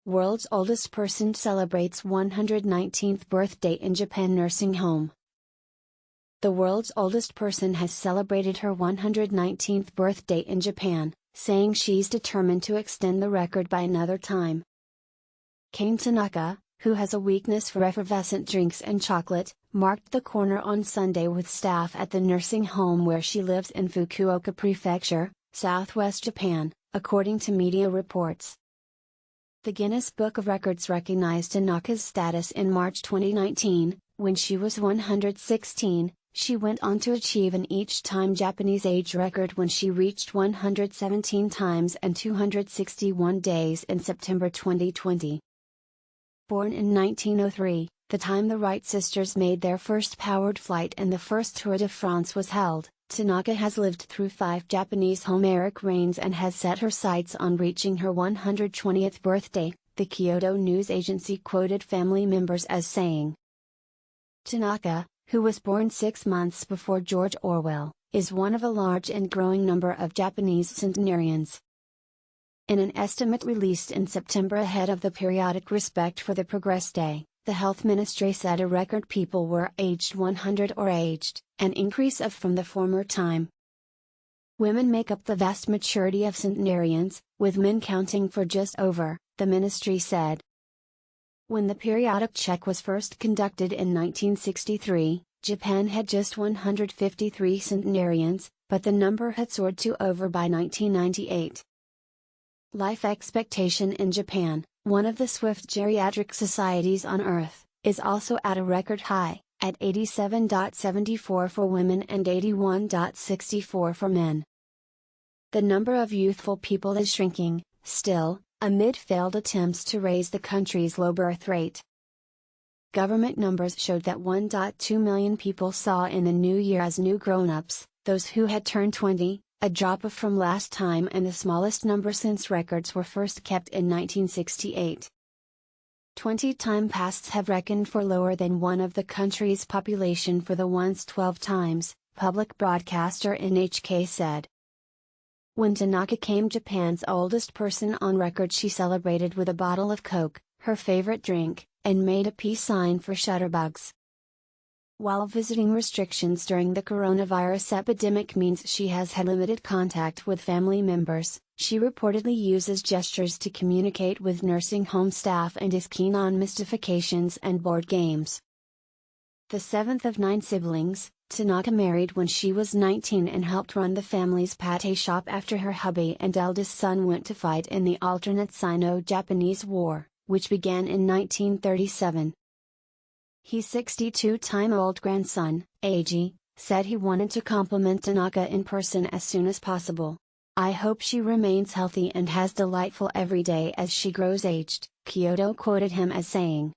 World's oldest person celebrates 119th birthday in Japan nursing home. The world's oldest person has celebrated her 119th birthday in Japan, saying she's determined to extend the record by another time. Kane Tanaka, who has a weakness for effervescent drinks and chocolate, marked the corner on Sunday with staff at the nursing home where she lives in Fukuoka Prefecture, southwest Japan, according to media reports. The Guinness Book of Records recognized Tanaka's status in March 2019, when she was 116. She went on to achieve an each-time Japanese age record when she reached 117 times and 261 days in September 2020. Born in 1903, the time the Wright sisters made their first powered flight and the first Tour de France was held, Tanaka has lived through 5 Japanese Homeric reigns and has set her sights on reaching her 120th birthday, the Kyodo news agency quoted family members as saying. Tanaka, who was born 6 months before George Orwell, is one of a large and growing number of Japanese centenarians. In an estimate released in September ahead of the periodic Respect for the Progress Day, the Health Ministry said a record people were aged 100 or aged, an increase of from the former time. Women make up the vast majority of centenarians, with men counting for just over, the ministry said. When the periodic check was first conducted in 1963, Japan had just 153 centenarians, but the number had soared to over by 1998. Life expectation in Japan, one of the swift geriatric societies on Earth, is also at a record high, at 87.74 for women and 81.64 for men. The number of youthful people is shrinking, still, amid failed attempts to raise the country's low birth rate. Government numbers showed that 1.2 million people saw in the new year as new grown-ups, those who had turned 20, a drop from last time and the smallest number since records were first kept in 1968. 20-time pasts have reckoned for lower than one of the country's population for the once 12 times, public broadcaster NHK said. When Tanaka became Japan's oldest person on record, she celebrated with a bottle of Coke, her favorite drink, and made a peace sign for shutterbugs. While visiting restrictions during the coronavirus epidemic means she has had limited contact with family members, she reportedly uses gestures to communicate with nursing home staff and is keen on mystifications and board games. The seventh of 9 siblings, Tanaka married when she was 19 and helped run the family's pate shop after her hubby and eldest son went to fight in the alternate Sino-Japanese War, which began in 1937. His 62-time-old grandson, Eiji, said he wanted to compliment Tanaka in person as soon as possible. "I hope she remains healthy and has delightful every day as she grows aged," Kyodo quoted him as saying.